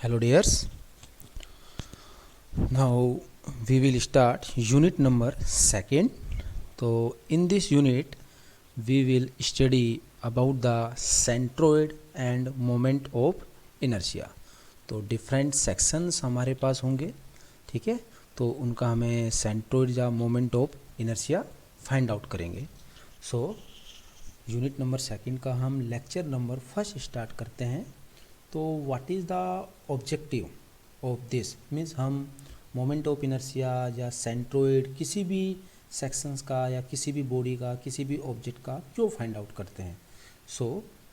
Hello dears, now we will start unit number second. So in this unit we will study about the centroid and moment of inertia. तो different sections हमारे पास होंगे, ठीक है। तो उनका हमें centroid या moment of inertia find out करेंगे। सो यूनिट नंबर सेकंड का हम लेक्चर नंबर फर्स्ट स्टार्ट करते हैं। तो what is the objective of this means हम मोमेंट ऑफ इनर्शिया या सेंट्रोइड किसी भी सेक्शंस का या किसी भी बॉडी का किसी भी ऑब्जेक्ट का क्यों फाइंड आउट करते हैं। So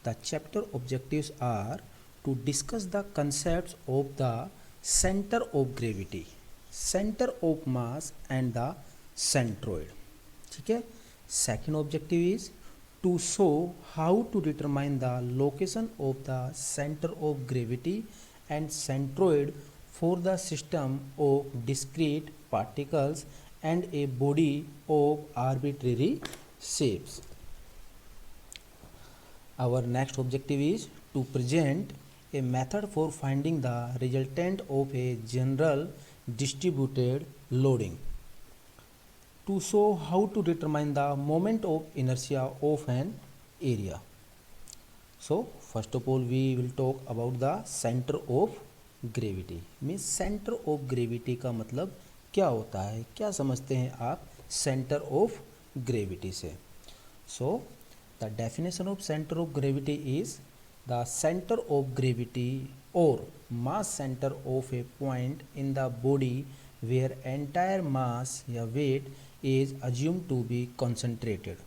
the chapter objectives are to discuss the concepts of the centre of gravity, centre of mass and the centroid, ठीक है। Second objective is to show how to determine the location of the center of gravity and centroid for the system of discrete particles and a body of arbitrary shapes. Our next objective is to present a method for finding the resultant of a general distributed loading, to show how to determine the moment of inertia of an area. So first of all we will talk about the center of gravity. Means centre of gravity का मतलब क्या होता है, क्या समझते हैं आप centre of gravity से। So the definition of centre of gravity is the centre of gravity और mass centre of a point in the body where entire mass या weight is assumed to be concentrated.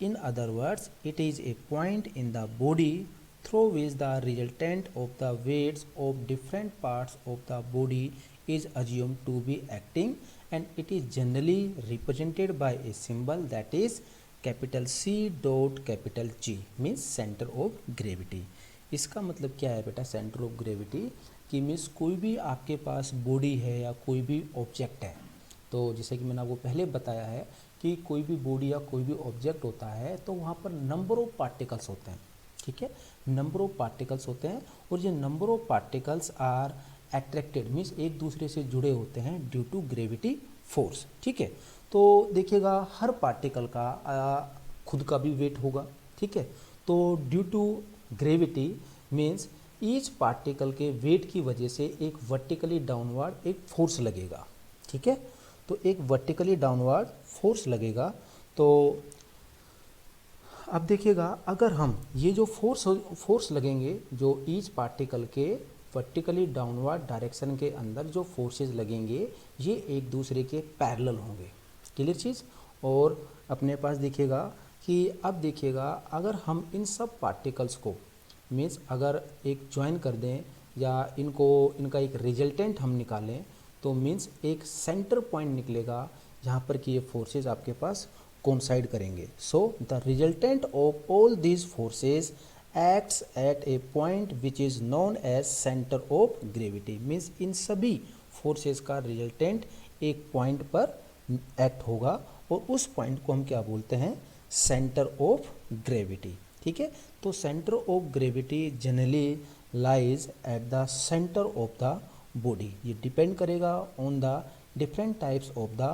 In other words, it is a point in the body through which the resultant of the weights of different parts of the body is assumed to be acting, and it is generally represented by a symbol that is capital C dot capital G, means center of gravity. इसका मतलब क्या है बेटा centre of gravity कि means कोई भी आपके पास body है या कोई भी ऑब्जेक्ट है, तो जैसे कि मैंने आपको पहले बताया है कि कोई भी बॉडी या कोई भी ऑब्जेक्ट होता है तो वहाँ पर नंबर ऑफ पार्टिकल्स होते हैं, ठीक है। नंबर ऑफ पार्टिकल्स होते हैं और ये number of particles are attracted means एक दूसरे से जुड़े होते हैं ड्यू टू ग्रेविटी फोर्स, ठीक है। तो देखिएगा हर पार्टिकल का खुद का भी वेट होगा, ठीक है। तो due to gravity means each particle के वेट की वजह से एक वर्टिकली डाउनवर्ड एक फोर्स लगेगा, ठीक है। तो एक वर्टिकली डाउनवर्ड फोर्स लगेगा। तो अब देखिएगा अगर हम ये जो फोर्स लगेंगे जो ईच पार्टिकल के वर्टिकली डाउनवर्ड डायरेक्शन के अंदर जो फोर्सेस लगेंगे ये एक दूसरे के पैरेलल होंगे, क्लियर चीज़। और अपने पास देखिएगा कि अब देखिएगा अगर हम इन सब पार्टिकल्स को मीन्स अगर एक ज्वाइन कर दें या इनका एक रिजल्टेंट हम निकालें तो मीन्स एक सेंटर पॉइंट निकलेगा जहाँ पर कि ये फोर्सेस आपके पास कोइंसाइड करेंगे। So the resultant of all these forces acts at a point which is known as centre of gravity. Means इन सभी फोर्सेस का रिजल्टेंट एक पॉइंट पर एक्ट होगा और उस पॉइंट को हम क्या बोलते हैं सेंटर ऑफ ग्रेविटी, ठीक है। तो centre of gravity generally lies at the centre of the body. ये डिपेंड करेगा on the different types of the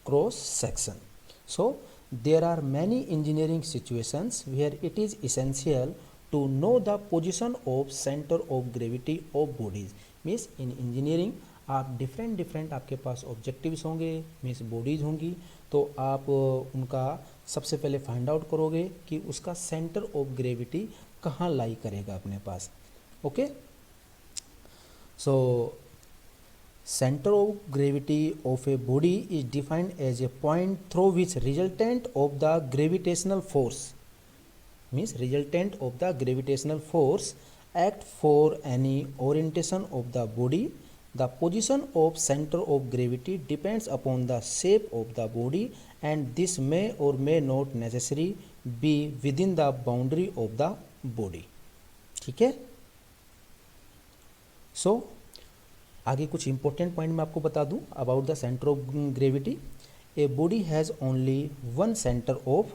cross section. So there are many engineering situations where it is essential to know the position of centre of gravity of bodies. Means in engineering आप different आपके पास objectives होंगे means bodies होंगी, तो आप उनका सबसे पहले फाइंड आउट करोगे कि उसका सेंटर ऑफ ग्रेविटी कहाँ लाई करेगा अपने पास, okay. So center of gravity of a body is defined as a point through which resultant of the gravitational force means resultant of the gravitational force act for any orientation of the body. The position of center of gravity depends upon the shape of the body and this may or may not necessarily be within the boundary of the body, ठीक है। So आगे कुछ important point मैं आपको बता दूं about the centre of gravity. A body has only one centre of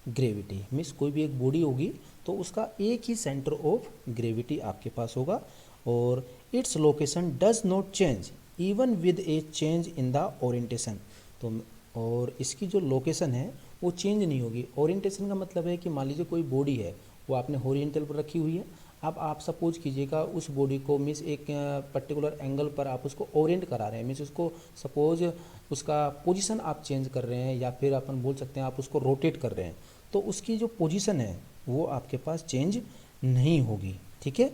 gravity means कोई भी एक बॉडी होगी तो उसका एक ही सेंटर ऑफ ग्रेविटी आपके पास होगा और its location does not change even with A change in the orientation. तो और इसकी जो लोकेशन है वो चेंज नहीं होगी। ओरिएंटेशन का मतलब है कि मान लीजिए कोई बॉडी है वो आपने हॉरिजॉन्टल पर रखी हुई है, अब आप सपोज कीजिएगा उस बॉडी को मीन्स एक पर्टिकुलर एंगल पर आप उसको ओरिएंट करा रहे हैं, मीन्स उसको सपोज उसका पोजीशन आप चेंज कर रहे हैं या फिर अपन बोल सकते हैं आप उसको रोटेट कर रहे हैं, तो उसकी जो पोजीशन है वो आपके पास चेंज नहीं होगी। ठीक है,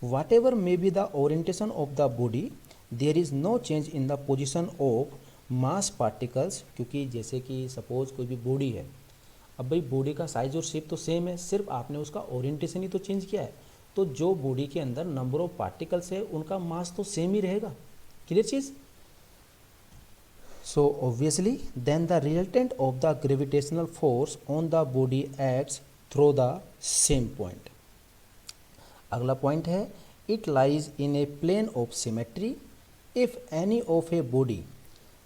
whatever may be the orientation of the body there is no change in the position of mass particles. क्योंकि जैसे कि सपोज कोई भी बॉडी है, अब भाई बॉडी का साइज और शेप तो सेम है, सिर्फ आपने उसका ओरिएंटेशन ही तो चेंज किया है। तो जो बॉडी के अंदर नंबर ऑफ पार्टिकल्स है उनका मास तो सेम ही रहेगा। क्लियर चीज? So obviously then the resultant of the gravitational force on the body acts through the same point. अगला पॉइंट है it lies in a plane of symmetry if any of a body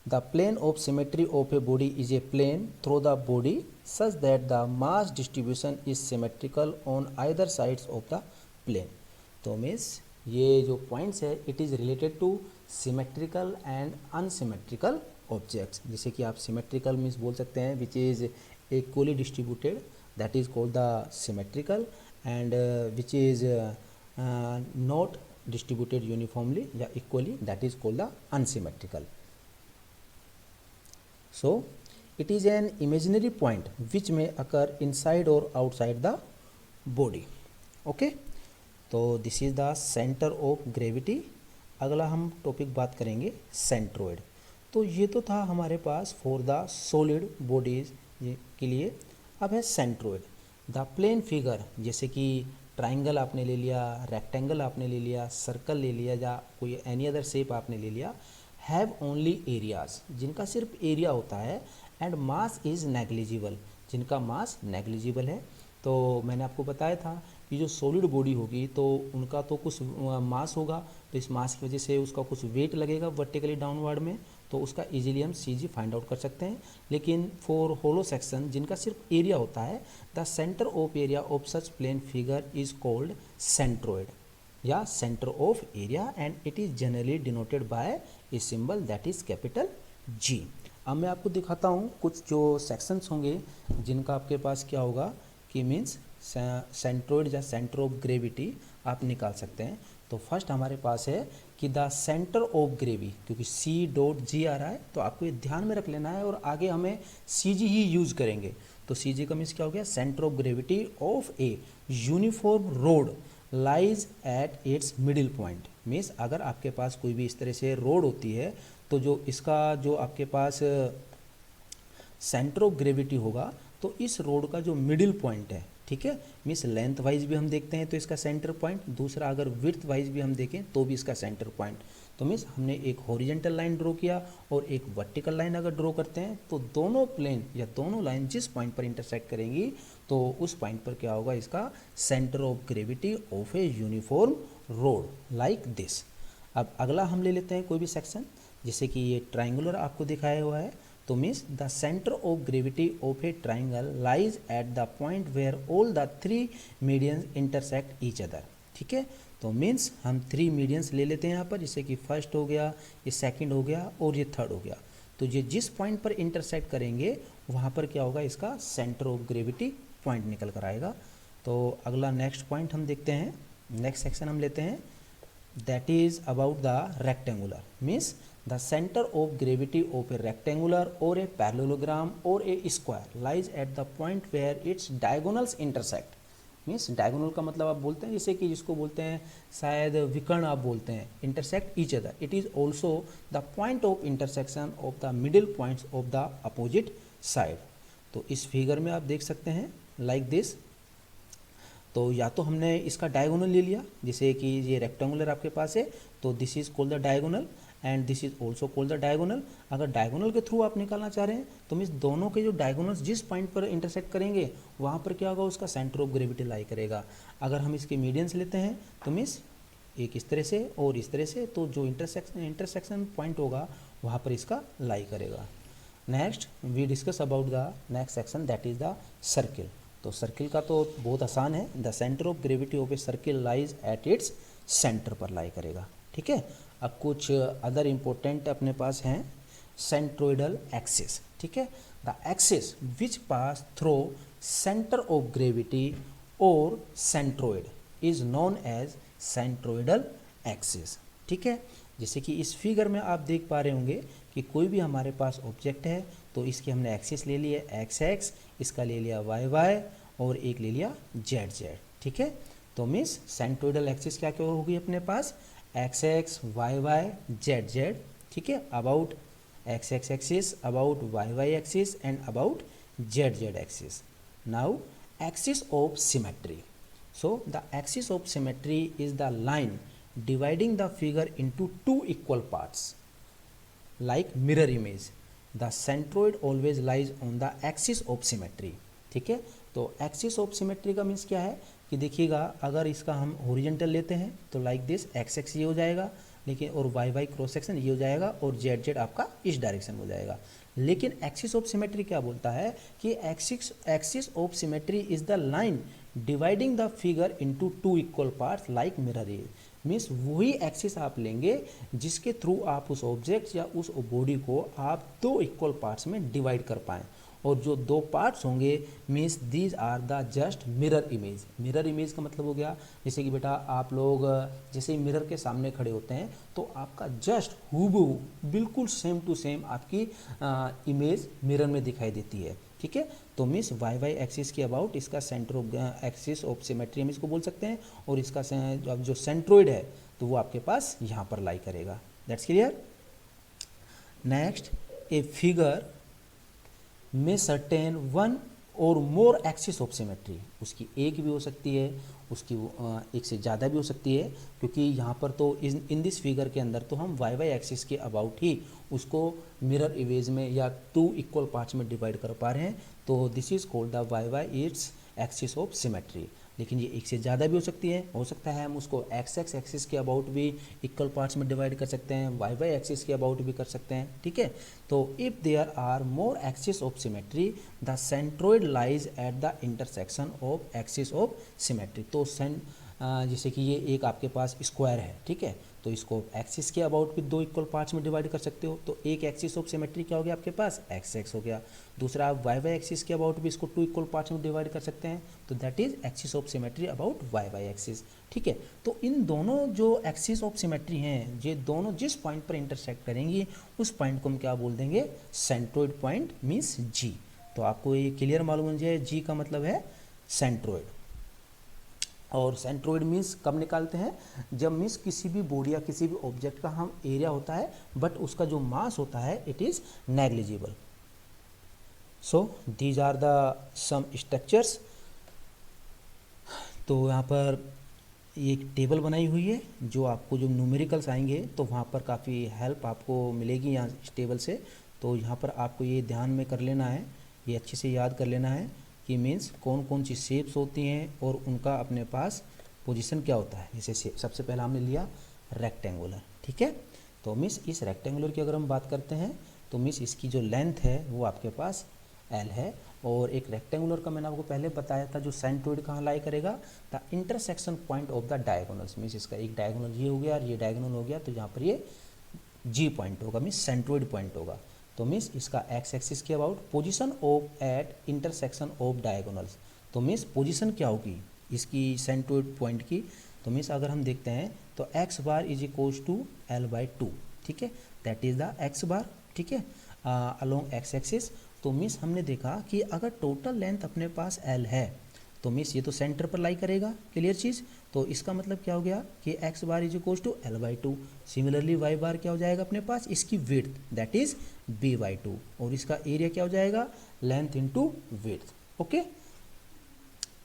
the plane of symmetry of a body is a plane through the body such that the mass distribution is symmetrical on either sides of the plane। तो means ये जो points है it is related to symmetrical and unsymmetrical objects. जैसे कि आप symmetrical means बोल सकते हैं which is equally distributed, that is called the symmetrical, and which is not distributed uniformly या equally, that is called the unsymmetrical. So it is an imaginary point which may occur inside or outside the body। okay, तो this is the center of gravity। अगला हम topic बात करेंगे centroid. तो ये तो था हमारे पास फॉर द सॉलिड बॉडीज के लिए। अब है सेंट्रोइड। द प्लेन फिगर, जैसे कि ट्राइंगल आपने ले लिया, रेक्टेंगल आपने ले लिया, सर्कल ले लिया या कोई एनी अदर शेप आपने ले लिया, हैव ओनली एरियाज, जिनका सिर्फ एरिया होता है, एंड मास इज़ नेग्लिजिबल, जिनका मास नेग्लिजिबल है। तो मैंने आपको बताया था कि जो सॉलिड बॉडी होगी तो उनका तो कुछ मास होगा, तो इस मास की वजह से उसका कुछ वेट लगेगा वर्टिकली डाउनवर्ड में, तो उसका इजीली हम CG फाइंड आउट कर सकते हैं। लेकिन फॉर होलो सेक्शन जिनका सिर्फ एरिया होता है, the centre of area of such plane figure is called centroid या centre of area, and it is generally denoted by a symbol that is capital G। अब मैं आपको दिखाता हूँ कुछ जो सेक्शंस होंगे जिनका आपके पास क्या होगा कि मीन्स सेंट्रोइड या सेंटर ऑफ ग्रेविटी आप निकाल सकते हैं। तो फर्स्ट हमारे पास है कि द सेंटर ऑफ ग्रेवी, क्योंकि C.G आ रहा है तो आपको ये ध्यान में रख लेना है, और आगे हमें CG ही यूज़ करेंगे। तो CG का मीन्स क्या हो गया, centre of gravity of a uniform road lies at it's middle point. Means अगर आपके पास कोई भी इस तरह से रोड होती है तो जो इसका जो आपके पास सेंटर ऑफ ग्रेविटी होगा तो इस रोड का जो मिडिल पॉइंट है, ठीक है, मीन्स लेंथ वाइज भी हम देखते हैं तो इसका सेंटर पॉइंट, दूसरा अगर विड्थ वाइज भी हम देखें तो भी इसका सेंटर पॉइंट। तो मीन्स हमने एक हॉरिजॉन्टल लाइन ड्रॉ किया और एक वर्टिकल लाइन अगर ड्रॉ करते हैं तो दोनों प्लेन या दोनों लाइन जिस पॉइंट पर इंटरसेक्ट करेंगी तो उस पॉइंट पर क्या होगा, इसका centre of gravity of a uniform road like this. अब अगला हम ले लेते हैं कोई भी सेक्शन, जैसे कि ये ट्राइंगुलर आपको दिखाया हुआ है, तो means the centre of gravity of a triangle lies at the point where all the three medians intersect each other. ठीक है, तो मीन्स हम थ्री मीडियंस ले लेते हैं यहाँ पर, जैसे कि फर्स्ट हो गया, ये सेकंड हो गया और ये थर्ड हो गया। तो ये जिस पॉइंट पर इंटरसेक्ट करेंगे वहाँ पर क्या होगा, इसका सेंटर ऑफ ग्रेविटी पॉइंट निकल कर आएगा। तो अगला नेक्स्ट पॉइंट हम देखते हैं, नेक्स्ट सेक्शन हम लेते हैं, that is about the rectangular. Means the center of gravity of a rectangular or a parallelogram or a square lies at the point where its diagonals intersect। Means diagonal का मतलब आप बोलते हैं जैसे कि जिसको बोलते हैं शायद विकर्ण आप बोलते हैं, intersect each other। it is also the point of intersection of the middle points of the opposite side। तो इस फिगर में आप देख सकते हैं like this। तो या तो हमने इसका डायगोनल ले लिया, जैसे कि ये रेक्टेंगुलर आपके पास है तो this is called the diagonal and this is also called the diagonal. अगर डायगोनल के थ्रू आप निकालना चाह रहे हैं तो मीन्स दोनों के जो डायगोनल्स जिस पॉइंट पर इंटरसेक्ट करेंगे वहाँ पर क्या होगा, उसका सेंटर ऑफ ग्रेविटी लाई करेगा। अगर हम इसके मीडियंस लेते हैं तो मीन्स एक इस तरह से और इस तरह से, तो जो इंटरसेक्शन पॉइंट होगा वहाँ पर इसका लाई करेगा। Next we discuss about the next section that is the circle. तो सर्किल का तो बहुत आसान है, the centre of gravity of a circle lies at its centre पर लाई करेगा। ठीक है, अब कुछ अदर इम्पोर्टेंट अपने पास हैं सेंट्रोइडल एक्सिस। ठीक है, the axis which pass through centre of gravity और centroid is known as centroidal axis. ठीक है, जैसे कि इस फिगर में आप देख पा रहे होंगे कि कोई भी हमारे पास ऑब्जेक्ट है तो इसकी हमने एक्सिस ले लिया एक्स एक्स, इसका ले लिया वाई वाई और एक ले लिया जेड जेड। ठीक है, तो मीन्स सेंट्रोइडल एक्सिस क्या क्या होगी अपने पास, X X Y Y Z Z. ठीक है, about X X axis, about Y Y axis and about Z Z axis. Now axis of symmetry, so the axis of symmetry is the line dividing the figure into two equal parts like mirror image. The centroid always lies on the axis of symmetry. ठीक है, तो axis of symmetry का means क्या है कि देखिएगा, अगर इसका हम हॉरिजॉन्टल लेते हैं तो लाइक दिस एक्स एक्स ये हो जाएगा, लेकिन और वाई वाई क्रॉस सेक्शन ये हो जाएगा और जेड जेड आपका इस डायरेक्शन में हो जाएगा। लेकिन एक्सिस ऑफ सिमेट्री क्या बोलता है कि axis of symmetry is the line dividing the figure into two equal parts like mirror image. Means वही एक्सिस आप लेंगे जिसके थ्रू आप उस ऑब्जेक्ट या उस बॉडी को आप दो इक्वल पार्ट्स में डिवाइड कर पाएँ, और जो दो पार्ट्स होंगे means these are the just mirror image. Mirror image का मतलब हो गया जैसे कि बेटा आप लोग जैसे ही मिरर के सामने खड़े होते हैं तो आपका जस्ट हूबहू बिल्कुल सेम टू सेम आपकी इमेज मिरर में दिखाई देती है। ठीक है, तो मीन्स वाई वाई एक्सिस के अबाउट इसका centre of axis of symmetry हम इसको बोल सकते हैं, और इसका जो सेंट्रोइड है तो वो आपके पास यहाँ पर लाई करेगा। That's clear. Next, a figure में सर्टेन वन और मोर एक्सिस ऑफ सिमेट्री, उसकी एक भी हो सकती है, उसकी एक से ज़्यादा भी हो सकती है, क्योंकि यहाँ पर तो इन दिस फिगर के अंदर तो हम वाई वाई एक्सिस के अबाउट ही उसको मिरर इमेज में या टू इक्वल पार्ट्स में डिवाइड कर पा रहे हैं, तो this is called the Y Y its axis of symmetry. लेकिन ये एक से ज़्यादा भी हो सकती है, हो सकता है हम उसको एक्स एक्स एक्सिस के अबाउट भी इक्वल पार्ट्स में डिवाइड कर सकते हैं, वाई वाई एक्सिस के अबाउट भी कर सकते हैं। ठीक है, तो if there are more axis of symmetry the centroid lies at the intersection of axis of symmetry. तो जैसे कि ये एक आपके पास स्क्वायर है, ठीक है, तो इसको एक्सिस के अबाउट भी दो इक्वल पार्ट्स में डिवाइड कर सकते हो, तो एक एक्सिस ऑफ सिमेट्री क्या हो गया आपके पास, एक्स एक्स हो गया। दूसरा आप वाई वाई एक्सिस के अबाउट भी इसको टू इक्वल पार्ट्स में डिवाइड कर सकते हैं, तो that is axis of symmetry about Y Y axis. ठीक है, तो इन दोनों जो एक्सिस ऑफ सिमेट्री हैं, ये दोनों जिस पॉइंट पर इंटरसेक्ट करेंगी उस पॉइंट को हम क्या बोल देंगे, सेंट्रोइड पॉइंट मीन्स जी। तो आपको ये क्लियर मालूम हो जाए, जी का मतलब है सेंट्रोइड। और सेंट्रोइड मीन्स कब निकालते हैं, जब मीन्स किसी भी बॉडी या किसी भी ऑब्जेक्ट का हम एरिया होता है बट उसका जो मास होता है it is negligible. So these are the some structures. तो यहाँ पर एक टेबल बनाई हुई है, जो आपको जो न्यूमेरिकल्स आएंगे तो वहाँ पर काफ़ी हेल्प आपको मिलेगी यहाँ इस टेबल से। तो यहाँ पर आपको ये ध्यान में कर लेना है, ये अच्छे से याद कर लेना है कि मीन्स कौन कौन सी शेप्स होती हैं और उनका अपने पास पोजीशन क्या होता है। जैसे सबसे पहला हमने लिया रेक्टेंगुलर, ठीक है, तो मीन्स इस रेक्टेंगुलर की अगर हम बात करते हैं तो मीन्स इसकी जो लेंथ है वो आपके पास एल है, और एक रेक्टेंगुलर का मैंने आपको पहले बताया था जो सेंट्रोइड कहाँ लाई करेगा, the intersection point of the diagonals. Means इसका एक डायगोनल ये हो गया और ये डायगोनल हो गया, तो यहाँ पर ये जी पॉइंट होगा, मीन्स सेंट्रोइड पॉइंट होगा। तो मीन्स इसका एक्स एक्सिस के about position of at intersection of diagonals. तो मीन्स पोजीशन क्या होगी इसकी सेंट्रोइड पॉइंट की, तो मीन्स अगर हम देखते हैं तो X bar is equals to L by two, ठीक है, that is the X bar, ठीक है, अलोंग एक्स एक्सिस। तो मीन्स हमने देखा कि अगर टोटल लेंथ अपने पास एल है तो मीन्स ये तो सेंटर पर लाई करेगा, क्लियर चीज़। तो इसका मतलब क्या हो गया कि X bar is equals to L by two. Similarly Y bar क्या हो जाएगा अपने पास, इसकी width that is B by two, और इसका एरिया क्या हो जाएगा, लेंथ इंटू विड्थ, ओके।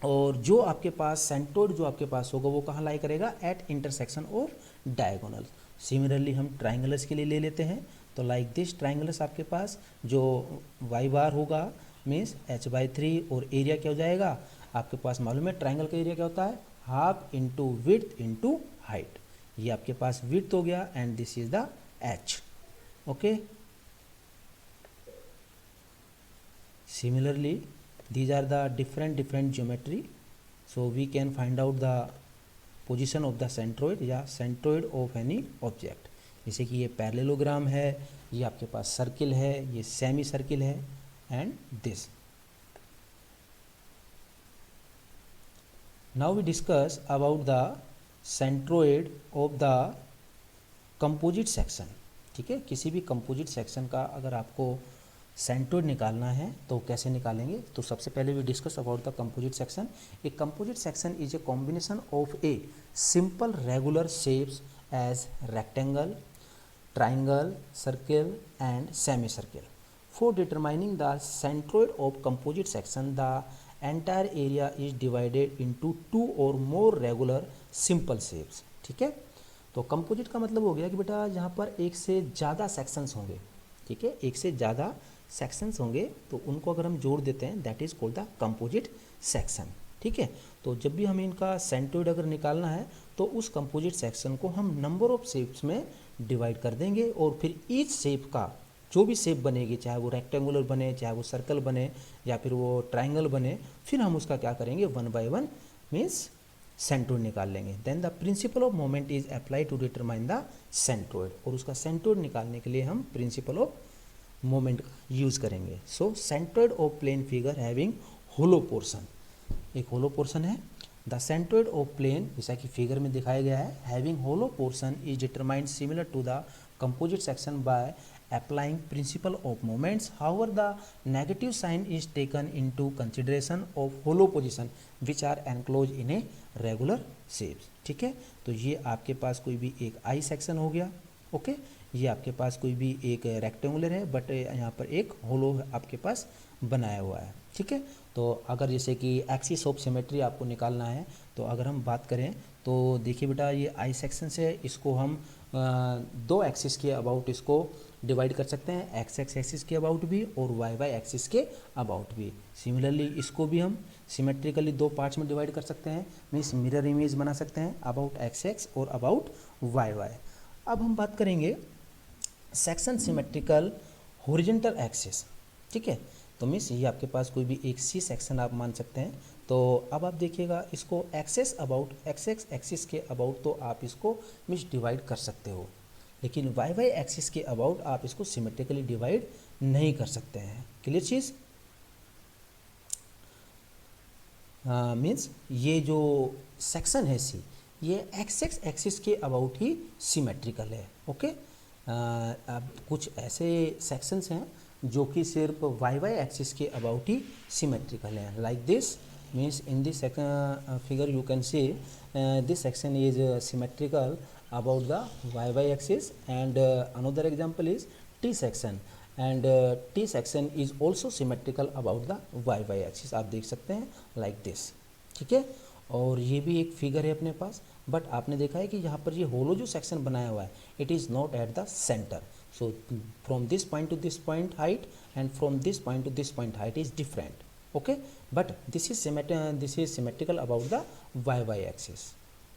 और जो आपके पास सेंट्रोइड जो आपके पास होगा वो कहाँ लाई करेगा, at intersection of diagonal. Similarly हम ट्राइंगलस के लिए ले लेते हैं, तो लाइक दिस ट्राइंगलस आपके पास जो वाई बार होगा मीन्स एच बाई थ्री, और एरिया क्या हो जाएगा आपके पास मालूम है ट्राइंगल का एरिया क्या होता है, half into width into height. ये आपके पास विड्थ हो गया and this is the H, okay. Similarly, these are the different geometry. So we can find out the position of the centroid या सेंट्रोइड ऑफ एनी ऑब्जेक्ट। जैसे कि ये parallelogram है, ये आपके पास सर्किल है, ये सेमी सर्किल है and this. Now we discuss about the centroid of the composite section. ठीक है, किसी भी कंपोजिट सेक्शन का अगर आपको सेंट्रोइड निकालना है तो कैसे निकालेंगे। तो सबसे पहले we discuss about the composite section. A composite section is a combination of a simple regular shapes as rectangle, triangle, circle and semicircle. For determining the centroid of composite section, the entire area is divided into two or more regular simple shapes. ठीक है, तो composite का मतलब हो गया कि बेटा यहाँ पर एक से ज़्यादा सेक्शंस होंगे। ठीक है, एक से ज़्यादा सेक्शंस होंगे तो उनको अगर हम जोड़ देते हैं that is called the composite section. ठीक है, तो जब भी हमें इनका सेंट्रोइड अगर निकालना है तो उस कंपोजिट सेक्शन को हम नंबर ऑफ शेप्स में डिवाइड कर देंगे और फिर ईच शेप का जो भी शेप बनेगी, चाहे वो रेक्टेंगुलर बने, चाहे वो सर्कल बने या फिर वो ट्राइंगल बने, फिर हम उसका क्या करेंगे, one by one means centroid निकाल लेंगे। Then the principle of moment is apply to determine the centroid, और उसका सेंट्रोइड निकालने के लिए हम प्रिंसिपल ऑफ मोमेंट यूज करेंगे। So centroid of plane figure having hollow portion, एक होलो पोर्शन है। द सेंट्रोइड ऑफ प्लेन, जैसा कि फिगर में दिखाया गया है, having hollow portion is determined similar to the composite section by applying principle of moments. However the negative sign is taken into consideration of hollow position which are enclose in a regular shapes. ठीक है, तो ये आपके पास कोई भी एक I section हो गया। ओके, ये आपके पास कोई भी एक रेक्टेंगुलर है बट यहाँ पर एक होलो आपके पास बनाया हुआ है। ठीक है, तो अगर जैसे कि एक्सिस ऑफ सिमेट्री आपको निकालना है तो अगर हम बात करें तो देखिए बेटा ये आई सेक्शन से इसको हम दो एक्सिस के अबाउट इसको डिवाइड कर सकते हैं, एक्स एक्सिस के अबाउट भी और वाई वाई एक्सिस के अबाउट भी। सिमिलरली इसको भी हम सिमेट्रिकली दो पार्ट्स में डिवाइड कर सकते हैं, मीन्स मिरर इमेज बना सकते हैं अबाउट एक्स एक्स और अबाउट वाई वाई। अब हम बात करेंगे सेक्शन सिमेट्रिकल हॉरिजॉन्टल एक्सिस। ठीक है, तो मीन्स ये आपके पास कोई भी एक सी सेक्शन आप मान सकते हैं। तो अब आप देखिएगा इसको axes about X X axis के अबाउट तो आप इसको मीन्स डिवाइड कर सकते हो, लेकिन वाई वाई एक्सिस के अबाउट आप इसको सिमेट्रिकली डिवाइड नहीं कर सकते हैं। क्लियर चीज़, मीन्स ये जो सेक्शन है सी, ये एक्स एक्स एक्सिस के अबाउट ही सिमेट्रिकल है। ओके, अब कुछ ऐसे सेक्शंस हैं जो कि सिर्फ वाई वाई एक्सिस के अबाउट ही सिमेट्रिकल है। Like this means in this figure you can see this section is symmetrical about the Y Y axis and another example is T section and T section is also symmetrical about the Y Y axis. आप देख सकते हैं like this. ठीक है, और ये भी एक फिगर है अपने पास, बट आपने देखा है कि यहाँ पर ये होलो जो सेक्शन बनाया हुआ है it is not at the centre. So from this point to this point height and from this point to this point height is different. Okay, but this is symmetrical about the y axis.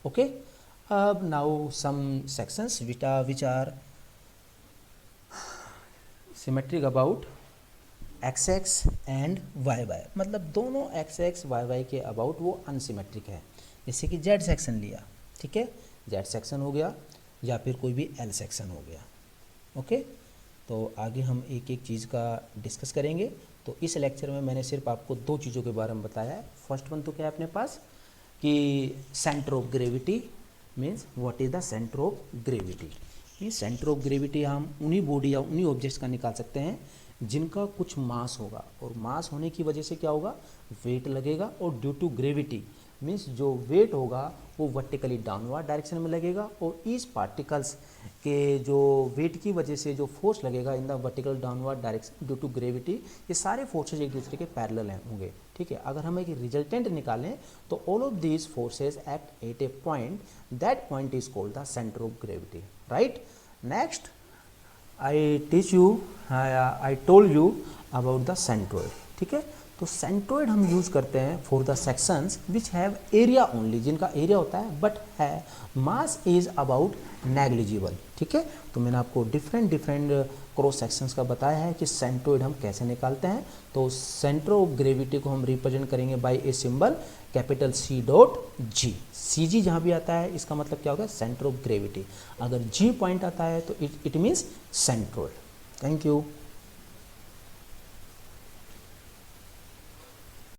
Okay, now some sections which are symmetric about x and y मतलब दोनों x y के about वो unsymmetric है। जैसे कि z section लिया, ठीक है, z सेक्शन हो गया या फिर कोई भी l सेक्शन हो गया। ओके, तो आगे हम एक एक चीज़ का डिस्कस करेंगे। तो इस लेक्चर में मैंने सिर्फ आपको दो चीज़ों के बारे में बताया है। फर्स्ट वन तो क्या है अपने पास कि centre of gravity, means what is the centre of gravity. Means centre of gravity हम उन्हीं बॉडी या उन्हीं ऑब्जेक्ट्स का निकाल सकते हैं जिनका कुछ मास होगा, और मास होने की वजह से क्या होगा, वेट लगेगा, और ड्यू टू ग्रेविटी मीन्स जो वेट होगा वो वर्टिकली डाउनवर्ड डायरेक्शन में लगेगा, और इस पार्टिकल्स के जो वेट की वजह से जो फोर्स लगेगा in the vertical downward direction due to gravity, ये सारे फोर्सेज एक दूसरे के पैरेलल होंगे। ठीक है, अगर हम एक रिजल्टेंट निकालें तो all of these forces act at a point, that point is called the centre of gravity. Right, next I told you about the centroid। ठीक है, तो सेंट्रोइड हम यूज़ करते हैं for the sections which have area only, जिनका area होता है but है मास इज अबाउट नेग्लिजिबल। ठीक है, तो मैंने आपको डिफरेंट क्रॉस सेक्शंस का बताया है कि सेंट्रोइड हम कैसे निकालते हैं। तो सेंटर ऑफ ग्रेविटी को हम रिप्रेजेंट करेंगे by a symbol capital C dot G। CG जहाँ भी आता है इसका मतलब क्या होगा, सेंटर ऑफ ग्रेविटी। अगर G पॉइंट आता है तो it means centroid. Thank you.